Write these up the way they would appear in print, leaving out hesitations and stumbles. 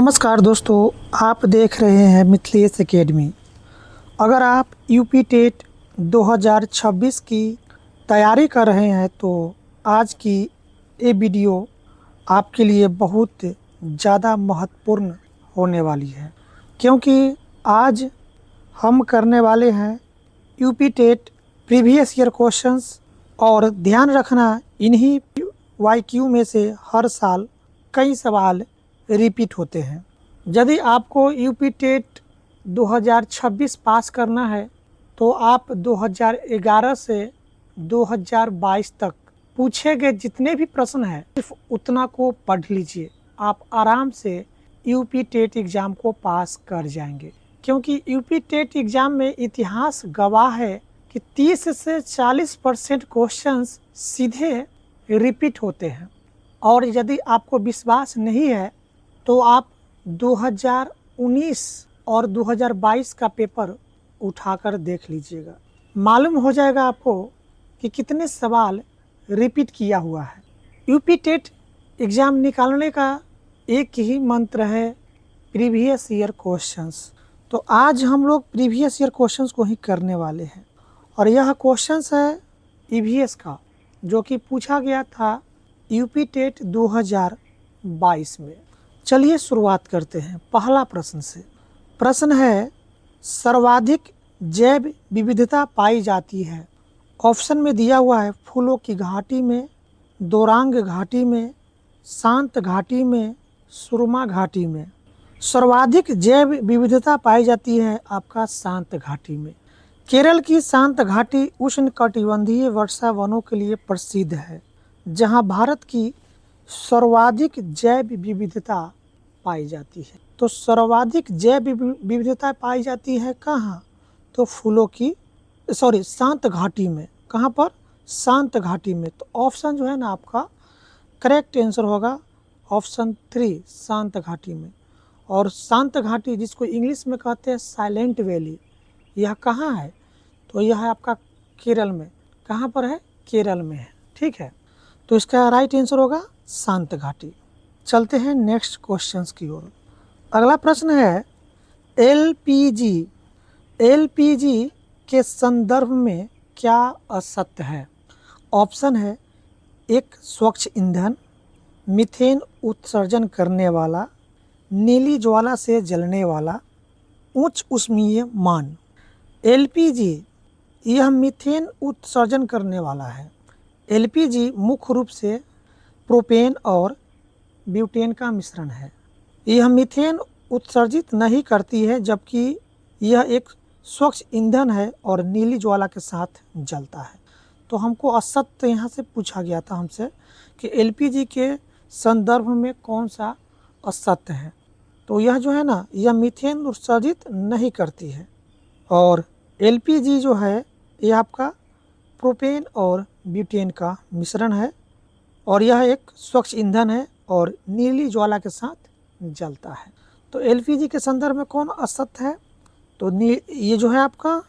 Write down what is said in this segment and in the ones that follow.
नमस्कार दोस्तों, आप देख रहे हैं मिथिलेश एकेडमी। अगर आप यूपी टेट 2026 की तैयारी कर रहे हैं तो आज की ये वीडियो आपके लिए बहुत ज़्यादा महत्वपूर्ण होने वाली है, क्योंकि आज हम करने वाले हैं UP TET previous year questions. और ध्यान रखना, इन्हीं वाईक्यू में से हर साल कई सवाल रिपीट होते हैं। यदि आपको यूपी टेट 2026 पास करना है तो आप 2011 से 2022 तक पूछे गए जितने भी प्रश्न हैं सिर्फ उतना को पढ़ लीजिए। आप आराम से यूपी टेट एग्ज़ाम को पास कर जाएंगे, क्योंकि यूपी टेट एग्ज़ाम में इतिहास गवाह है कि 30 से 40% क्वेश्चंस सीधे रिपीट होते हैं। और यदि आपको विश्वास नहीं है तो आप 2019 और 2022 का पेपर उठाकर देख लीजिएगा, मालूम हो जाएगा आपको कि कितने सवाल रिपीट किया हुआ है। यूपी टेट एग्ज़ाम निकालने का एक ही मंत्र है, प्रीवियस ईयर क्वेश्चंस। तो आज हम लोग प्रीवियस ईयर क्वेश्चंस को ही करने वाले हैं, और यह क्वेश्चंस है ईवीएस का, जो कि पूछा गया था यूपी टेट 2022 में। चलिए शुरुआत करते हैं पहला प्रश्न से। प्रश्न है, सर्वाधिक जैव विविधता पाई जाती है। ऑप्शन में दिया हुआ है फूलों की घाटी में, दोरांग घाटी में, शांत घाटी में, सुरमा घाटी में। सर्वाधिक जैव विविधता पाई जाती है आपका शांत घाटी में। केरल की शांत घाटी उष्णकटिबंधीय वर्षा वनों के लिए प्रसिद्ध है, जहां भारत की सर्वाधिक जैव विविधता पाई जाती है। तो सर्वाधिक जैव विविधता पाई जाती है कहाँ? तो फूलों की शांत घाटी में। कहाँ पर? शांत घाटी में। तो ऑप्शन जो है ना आपका करेक्ट आंसर होगा ऑप्शन 3, शांत घाटी में। और शांत घाटी, जिसको इंग्लिश में कहते हैं साइलेंट वैली, यह कहाँ है? तो यह है आपका केरल में। कहाँ पर है? केरल में है। ठीक है, तो इसका राइट आंसर होगा शांत घाटी। चलते हैं नेक्स्ट क्वेश्चंस की ओर। अगला प्रश्न है, एलपीजी के संदर्भ में क्या असत्य है? ऑप्शन है एक स्वच्छ ईंधन, मीथेन उत्सर्जन करने वाला, नीली ज्वाला से जलने वाला, उच्च ऊष्मीय मान। एलपीजी यह मीथेन उत्सर्जन करने वाला है। एलपीजी मुख्य रूप से प्रोपेन और ब्यूटेन का मिश्रण है। यह मीथेन उत्सर्जित नहीं करती है, जबकि यह एक स्वच्छ ईंधन है और नीली ज्वाला के साथ जलता है। तो हमको असत्य यहाँ से पूछा गया था हमसे कि एलपीजी के संदर्भ में कौन सा असत्य है। तो यह जो है ना, यह मीथेन उत्सर्जित नहीं करती है, और एलपीजी जो है यह आपका प्रोपेन और ब्यूटेन का मिश्रण है, और यह एक स्वच्छ ईंधन है और नीली ज्वाला के साथ जलता है। तो एलपीजी के संदर्भ में कौन असत्य है? तो ये जो है आपका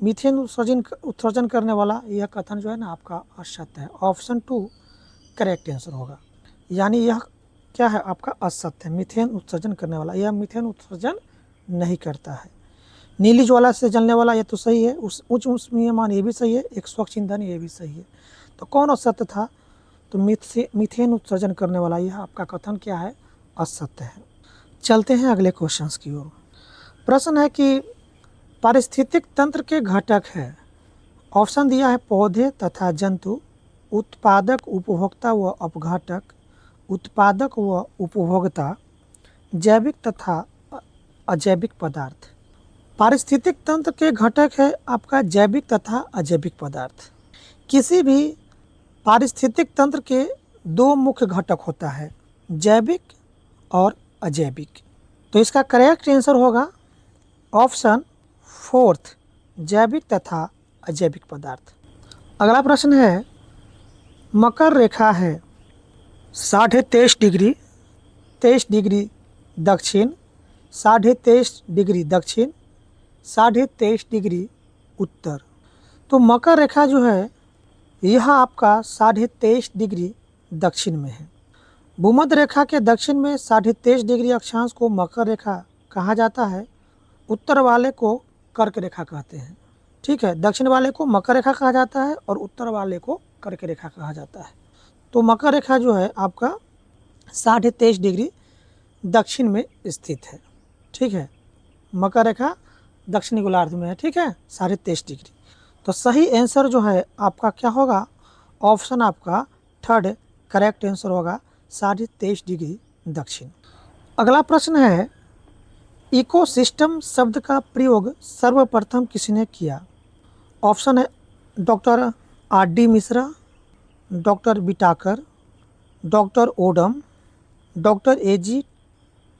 मीथेन उत्सर्जन करने वाला, यह कथन जो है ना आपका असत्य है। ऑप्शन 2 करेक्ट आंसर होगा। यानी यह क्या है आपका? असत्य है। मीथेन उत्सर्जन करने वाला, यह मीथेन उत्सर्जन नहीं करता है। नीली ज्वाला से जलने वाला, यह तो सही है। उच्च ऊष्मीय मान, ये भी सही है। एक स्वच्छ ईंधन, ये भी सही है। तो कौन असत्य था? तो मीथेन उत्सर्जन करने वाला, यह आपका कथन क्या है? असत्य है। चलते हैं अगले क्वेश्चंस की ओर। प्रश्न है कि पारिस्थितिक तंत्र के घटक है। ऑप्शन दिया है पौधे तथा जंतु, उत्पादक, उपभोक्ता व अपघटक, उत्पादक व उपभोक्ता, जैविक तथा अजैविक पदार्थ। पारिस्थितिक तंत्र के घटक है आपका जैविक तथा अजैविक पदार्थ। किसी भी पारिस्थितिक तंत्र के दो मुख्य घटक होता है, जैविक और अजैविक। तो इसका करेक्ट आंसर होगा ऑप्शन 4, जैविक तथा अजैविक पदार्थ। अगला प्रश्न है, मकर रेखा है 23.5 डिग्री, 23 डिग्री दक्षिण, 23.5 डिग्री दक्षिण, 23.5 डिग्री उत्तर। तो मकर रेखा जो है यह आपका 23.5 डिग्री दक्षिण में है, भूमध्य रेखा के दक्षिण में 23.5 डिग्री अक्षांश को मकर रेखा कहा जाता है। उत्तर वाले को कर्क रेखा कहते हैं। ठीक है, दक्षिण वाले को मकर रेखा कहा जाता है और उत्तर वाले को कर्क रेखा कहा जाता है। तो मकर रेखा जो है आपका 23.5 डिग्री दक्षिण में स्थित है। ठीक है, मकर रेखा दक्षिणी गोलार्ध में है। ठीक है, 23.5 डिग्री। तो सही आंसर जो है आपका क्या होगा? ऑप्शन आपका थर्ड करेक्ट आंसर होगा, 23.5 डिग्री दक्षिण। अगला प्रश्न है, इकोसिस्टम शब्द का प्रयोग सर्वप्रथम किसने किया? ऑप्शन है doctor R.D. Mishra, doctor Whittaker, doctor Odum, doctor A.G.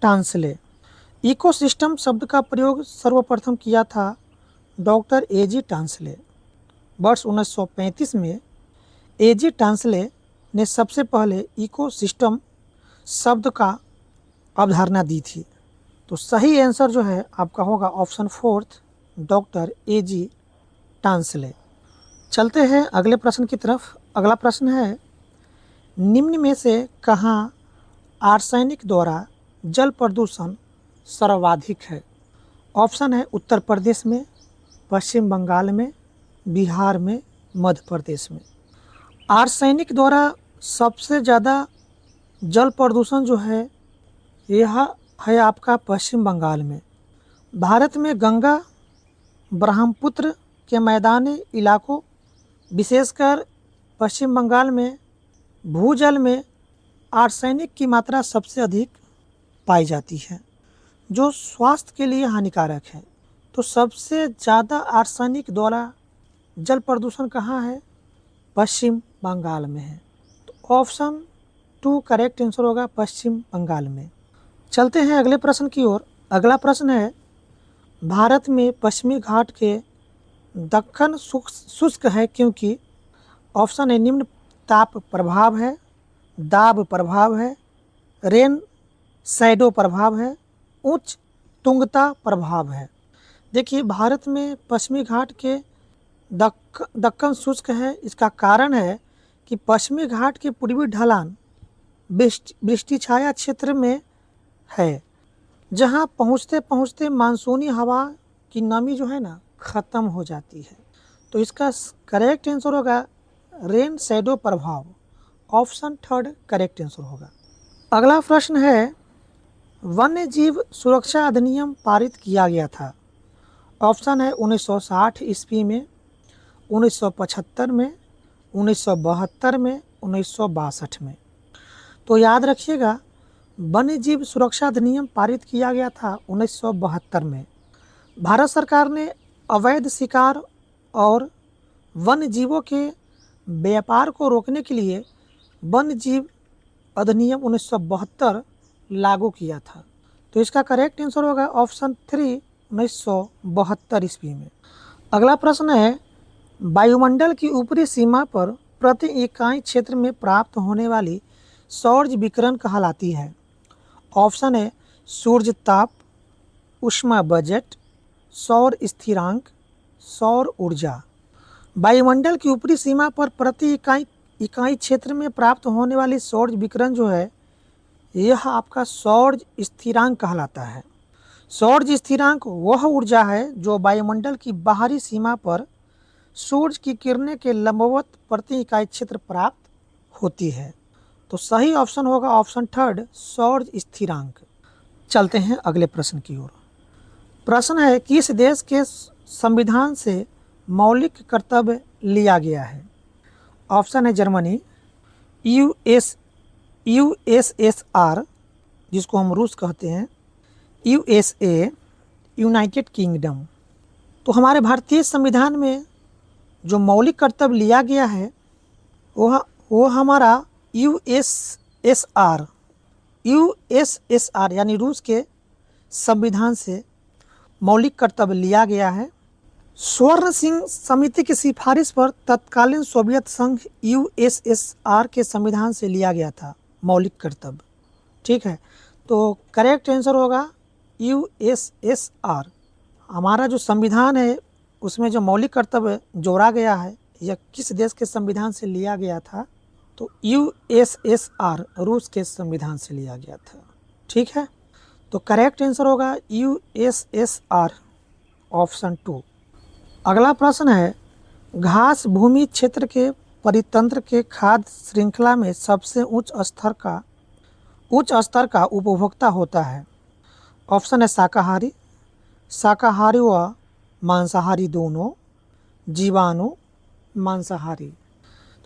Tansley. Ecosystem शब्द का प्रयोग सर्वप्रथम किया था डॉक्टर A.G. टांसले। वर्ष 1935 में A.G. टांसले ने सबसे पहले इकोसिस्टम शब्द का अवधारणा दी थी। तो सही आंसर जो है आपका होगा option fourth, doctor A.G. Tansley. चलते हैं अगले प्रश्न की तरफ। अगला प्रश्न है, निम्न में से कहाँ आर्सेनिक द्वारा जल प्रदूषण सर्वाधिक है? ऑप्शन है उत्तर प्रदेश में, पश्चिम बंगाल में, बिहार में, मध्य प्रदेश में। आर्सेनिक द्वारा सबसे ज़्यादा जल प्रदूषण जो है यह है आपका पश्चिम बंगाल में। भारत में गंगा ब्रह्मपुत्र के मैदानी इलाकों विशेषकर पश्चिम बंगाल में भूजल में आर्सेनिक की मात्रा सबसे अधिक पाई जाती है, जो स्वास्थ्य के लिए हानिकारक है। तो सबसे ज़्यादा आर्सेनिक द्वारा जल प्रदूषण कहाँ है? पश्चिम बंगाल में है। तो ऑप्शन 2 करेक्ट आंसर होगा, पश्चिम बंगाल में। चलते हैं अगले प्रश्न की ओर। अगला प्रश्न है, भारत में पश्चिमी घाट के दक्कन शुष्क है क्योंकि? ऑप्शन है निम्न ताप प्रभाव है, दाब प्रभाव है, रेन शैडो प्रभाव है, उच्च तुंगता प्रभाव है। देखिए, भारत में पश्चिमी घाट के दक्कन शुष्क है। इसका कारण है कि पश्चिमी घाट के पूर्वी ढलान वृष्टि छाया क्षेत्र में है, जहां पहुंचते पहुंचते मानसूनी हवा की नमी जो है ना ख़त्म हो जाती है। तो इसका करेक्ट आंसर होगा रेन शैडो प्रभाव। ऑप्शन थर्ड करेक्ट आंसर होगा। अगला प्रश्न है, वन्य जीव सुरक्षा अधिनियम पारित किया गया था? ऑप्शन है 1960 ईस्वी में, 1975 में, 1972 में, 1962 में। तो याद रखिएगा, वन्य जीव सुरक्षा अधिनियम पारित किया गया था 1972 में। भारत सरकार ने अवैध शिकार और वन्य जीवों के व्यापार को रोकने के लिए वन्य जीव अधिनियम 1972 लागू किया था। तो इसका करेक्ट आंसर होगा ऑप्शन 3, 1972 ईस्वी में। अगला प्रश्न है, वायुमंडल की ऊपरी सीमा पर प्रति इकाई क्षेत्र में प्राप्त होने वाली सौर विकिरण कहलाती है? ऑप्शन है सूर्य ताप, ऊष्मा बजट, सौर स्थिरांक, सौर ऊर्जा। वायुमंडल की ऊपरी सीमा पर प्रति इकाई क्षेत्र में प्राप्त होने वाली सौर विकिरण जो है यह आपका सौर स्थिरांक कहलाता है। सौर स्थिरांक वह ऊर्जा है जो वायुमंडल की बाहरी सीमा पर सूर्य की किरणें के लंबवत प्रति इकाई क्षेत्र प्राप्त होती है। तो सही ऑप्शन होगा ऑप्शन थर्ड, सौर स्थिरांक। चलते हैं अगले प्रश्न की ओर। प्रश्न है, किस देश के संविधान से मौलिक कर्तव्य लिया गया है? ऑप्शन है जर्मनी, यूएसएसआर जिसको हम रूस कहते हैं, यूएसए, यूनाइटेड किंगडम। तो हमारे भारतीय संविधान में जो मौलिक कर्तव्य लिया गया है वो हमारा यूएसएसआर यानी रूस के संविधान से मौलिक कर्तव्य लिया गया है। स्वर्ण सिंह समिति की सिफारिश पर तत्कालीन सोवियत संघ यूएसएसआर के संविधान से लिया गया था मौलिक कर्तव्य। ठीक है, तो करेक्ट आंसर होगा यूएसएसआर। हमारा जो संविधान है उसमें जो मौलिक कर्तव्य जोड़ा गया है यह किस देश के संविधान से लिया गया था? तो यूएसएसआर रूस के संविधान से लिया गया था। ठीक है, तो करेक्ट आंसर होगा यूएसएसआर, ऑप्शन 2। अगला प्रश्न है, घास भूमि क्षेत्र के परितंत्र के खाद्य श्रृंखला में सबसे उच्च स्तर का उपभोक्ता होता है। ऑप्शन है शाकाहारी, शाकाहारी व मांसाहारी दोनों, जीवाणु, मांसाहारी।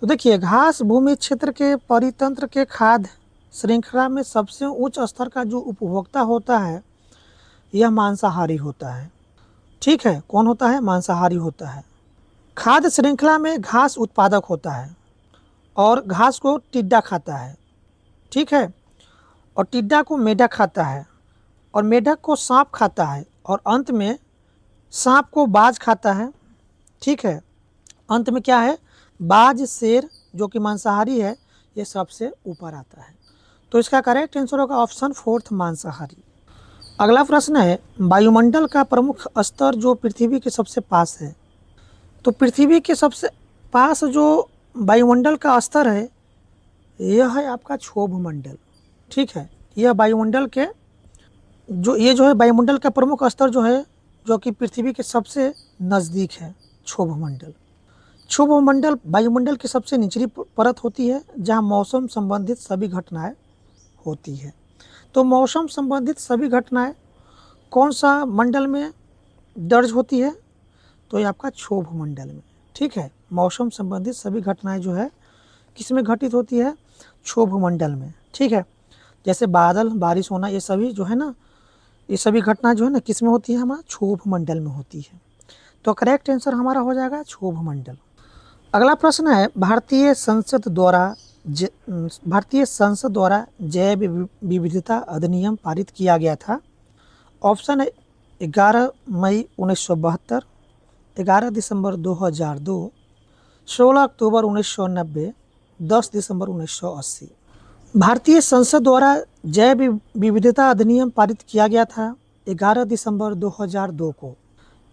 तो देखिए, घास भूमि क्षेत्र के परितंत्र के खाद्य श्रृंखला में सबसे उच्च स्तर का जो उपभोक्ता होता है यह मांसाहारी होता है। ठीक है, कौन होता है? मांसाहारी होता है। खाद्य श्रृंखला में घास उत्पादक होता है और घास को टिड्डा खाता है। ठीक है, और टिड्डा को मेढक खाता है और मेढक को सांप खाता है और अंत में सांप को बाज खाता है। ठीक है, अंत में क्या है? बाज, शेर, जो कि मांसाहारी है, ये सबसे ऊपर आता है। तो इसका करेक्ट आंसर होगा ऑप्शन 4 मांसाहारी। अगला प्रश्न है, वायुमंडल का प्रमुख स्तर जो पृथ्वी के सबसे पास है। तो पृथ्वी के सबसे पास जो वायुमंडल का स्तर है यह है आपका क्षोभ मंडल। ठीक है, यह वायुमंडल के जो है वायुमंडल का प्रमुख स्तर जो है, जो कि पृथ्वी के सबसे नज़दीक है, क्षोभ मंडल। क्षोभ मंडल वायुमंडल की सबसे निचली परत होती है जहां मौसम संबंधित सभी घटनाएं होती है। तो मौसम संबंधित सभी घटनाएं कौन सा मंडल में दर्ज होती है? तो ये आपका क्षोभ मंडल में। ठीक है, मौसम संबंधित सभी घटनाएं जो है किस में घटित होती है? क्षोभ मंडल में। ठीक है, जैसे बादल, बारिश होना, ये सभी जो है ना, ये सभी घटनाएं जो है ना किस में होती है? हमारा क्षोभ मंडल में होती है। तो करेक्ट आंसर हमारा हो जाएगा क्षोभ मंडल। अगला प्रश्न है, भारतीय संसद द्वारा जैव विविधता अधिनियम पारित किया गया था। ऑप्शन है 11 मई 1972, 11 दिसंबर 2002, 16 अक्टूबर 1990, 10 दिसंबर 1980। भारतीय संसद द्वारा जैव विविधता अधिनियम पारित किया गया था 11 दिसंबर 2002 को।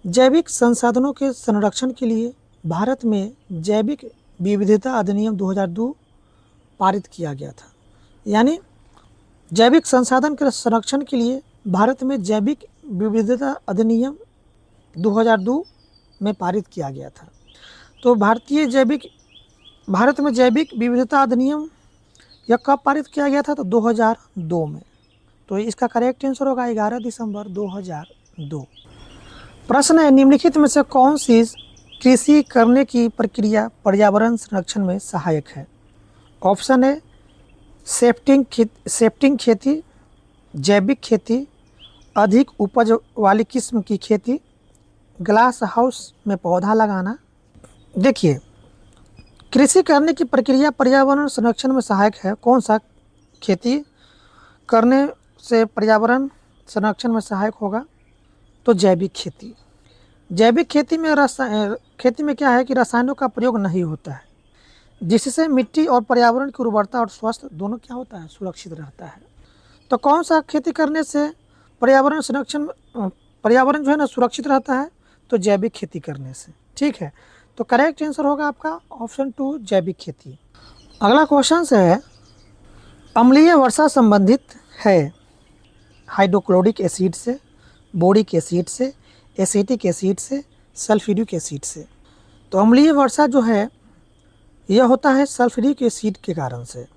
जैविक संसाधनों के संरक्षण के लिए भारत में जैविक विविधता अधिनियम 2002 पारित किया गया था। यानी जैविक संसाधन के संरक्षण के लिए भारत में जैविक विविधता अधिनियम 2002 में पारित किया गया था। तो भारत में जैविक विविधता अधिनियम यह कब पारित किया गया था? तो 2002 में। तो इसका करेक्ट आंसर होगा 11 दिसंबर 2002। प्रश्न है, निम्नलिखित में से कौन सी कृषि करने की प्रक्रिया पर्यावरण संरक्षण में सहायक है? ऑप्शन है सेफ्टिंग खेती, जैविक खेती, अधिक उपज वाली किस्म की खेती, ग्लास हाउस में पौधा लगाना। देखिए, कृषि करने की प्रक्रिया पर्यावरण संरक्षण में सहायक है। कौन सा खेती करने से पर्यावरण संरक्षण में सहायक होगा? तो जैविक खेती। जैविक खेती में क्या है कि रसायनों का प्रयोग नहीं होता है, जिससे मिट्टी और पर्यावरण की उर्वरता और स्वास्थ्य दोनों क्या होता है? सुरक्षित रहता है। तो कौन सा खेती करने से पर्यावरण जो है ना सुरक्षित रहता है? तो जैविक खेती करने से। ठीक है, तो करेक्ट आंसर होगा आपका ऑप्शन 2 जैविक खेती। अगला क्वेश्चन है, अम्लीय वर्षा संबंधित है हाइड्रोक्लोरिक एसिड से, बोरिक एसिड से, एसिटिक एसिड से, सल्फ्यूरिक एसिड से। तो अम्लीय वर्षा जो है यह होता है सल्फ्यूरिक एसिड के कारण से।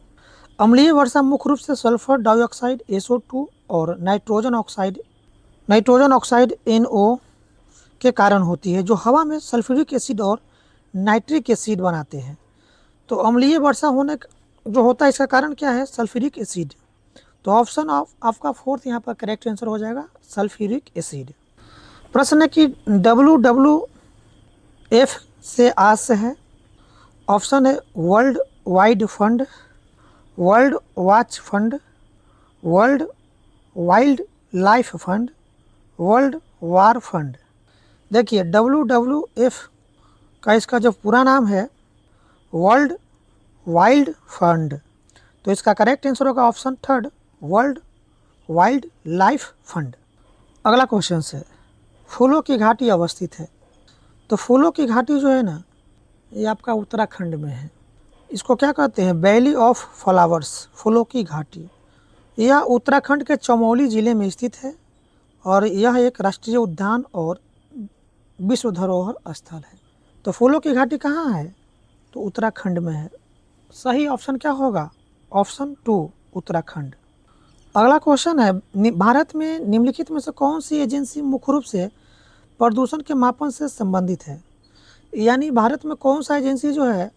अम्लीय वर्षा मुख्य रूप से सल्फर डाइऑक्साइड SO2 और नाइट्रोजन ऑक्साइड NO के कारण होती है, जो हवा में सल्फ्यूरिक एसिड और नाइट्रिक एसिड बनाते हैं। तो अम्लीय वर्षा होने जो होता है इसका कारण क्या है? Sulphuric acid. तो ऑप्शन आपका 4 यहाँ पर करेक्ट आंसर हो जाएगा सल्फ्यूरिक एसिड। प्रश्न है कि WWF से आज से है। ऑप्शन है world wide fund, world watch fund, world wild life fund, world war fund. देखिए, WWF का इसका जो पूरा नाम है वर्ल्ड वाइल्ड फंड। तो इसका करेक्ट आंसर होगा option 3 world wild life fund. अगला क्वेश्चन है, फूलों की घाटी अवस्थित है। तो फूलों की घाटी जो है ना ये आपका उत्तराखंड में है। इसको क्या कहते हैं? वैली ऑफ फ्लावर्स, फूलों की घाटी। यह उत्तराखंड के चमोली जिले में स्थित है और यह एक राष्ट्रीय उद्यान और विश्व धरोहर स्थल है। तो फूलों की घाटी कहाँ है? तो उत्तराखंड में है। सही ऑप्शन क्या होगा? ऑप्शन 2 उत्तराखंड। अगला क्वेश्चन है, भारत में निम्नलिखित में से कौन सी एजेंसी मुख्य रूप से प्रदूषण के मापन से संबंधित है? यानी भारत में कौन सा एजेंसी जो है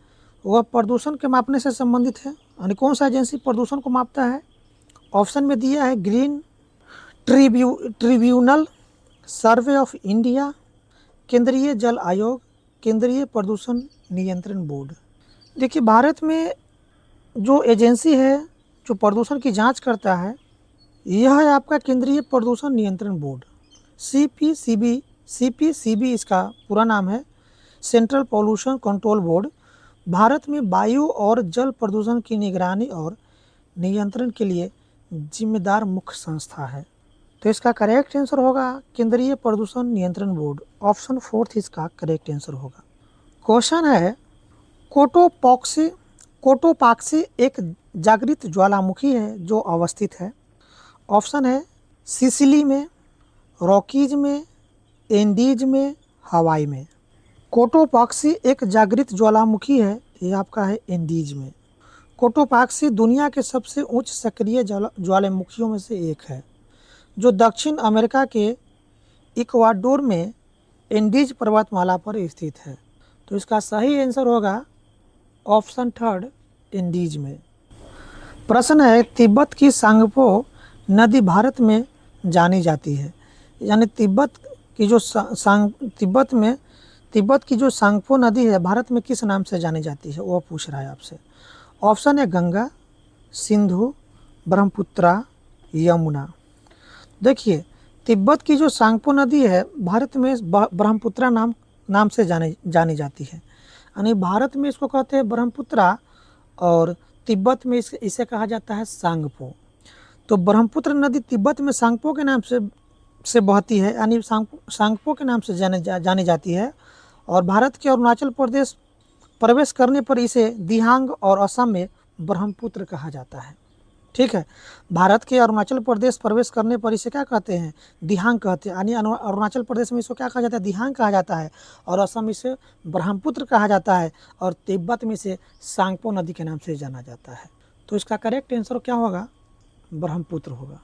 वह प्रदूषण के मापने से संबंधित है, यानी कौन सा एजेंसी प्रदूषण को मापता है? ऑप्शन में दिया है green tribunal, survey of India, केंद्रीय जल आयोग, केंद्रीय प्रदूषण नियंत्रण बोर्ड। देखिए, भारत में जो एजेंसी है जो प्रदूषण की जांच करता है यह है आपका केंद्रीय प्रदूषण नियंत्रण बोर्ड, सीपीसीबी इसका पूरा नाम है, central pollution control board. Bharat में वायु और जल प्रदूषण की निगरानी और नियंत्रण के लिए जिम्मेदार मुख्य संस्था है। तो इसका करेक्ट आंसर होगा केंद्रीय प्रदूषण नियंत्रण बोर्ड। ऑप्शन 4 इसका करेक्ट आंसर होगा। क्वेश्चन है, कोटोपाक्सी एक जागृत ज्वालामुखी है जो अवस्थित है। ऑप्शन है सिसिली में, रॉकीज में, एंडीज में, हवाई में। कोटोपाक्सी एक जागृत ज्वालामुखी है, ये आपका है एंडीज में। कोटोपाक्सी दुनिया के सबसे उच्च सक्रिय ज्वालामुखियों में से एक है जो दक्षिण अमेरिका के इक्वाडोर में एंडीज पर्वतमाला पर स्थित है। तो इसका सही आंसर होगा ऑप्शन 3 एंडीज में। प्रश्न है, तिब्बत की सांगपो नदी भारत में जानी जाती है, यानी तिब्बत की जो सांगपो नदी है भारत में किस नाम से जानी जाती है, वो पूछ रहा है आपसे। ऑप्शन है गंगा, सिंधु, ब्रह्मपुत्रा, यमुना। देखिए, तिब्बत की जो सांगपो नदी है भारत में ब्रह्मपुत्रा नाम से जानी जाती है, यानी भारत में इसको कहते हैं ब्रह्मपुत्रा और तिब्बत में इसे कहा जाता है सांगपो। तो ब्रह्मपुत्र नदी तिब्बत में सांगपो के नाम से बहती है, यानी सांगपो के नाम से जानी जाती है। और भारत के अरुणाचल प्रदेश प्रवेश करने पर इसे दिहांग और असम में ब्रह्मपुत्र कहा जाता है। ठीक है, भारत के अरुणाचल प्रदेश प्रवेश करने पर इसे क्या कहते हैं? दिहांग कहते हैं, यानी अरुणाचल प्रदेश में इसको क्या कहा जाता है? दिहांग कहा जाता है। और असम इसे ब्रह्मपुत्र कहा जाता है और तिब्बत में इसे सांगपो नदी के नाम से जाना जाता है। तो इसका करेक्ट आंसर क्या होगा? ब्रह्मपुत्र होगा।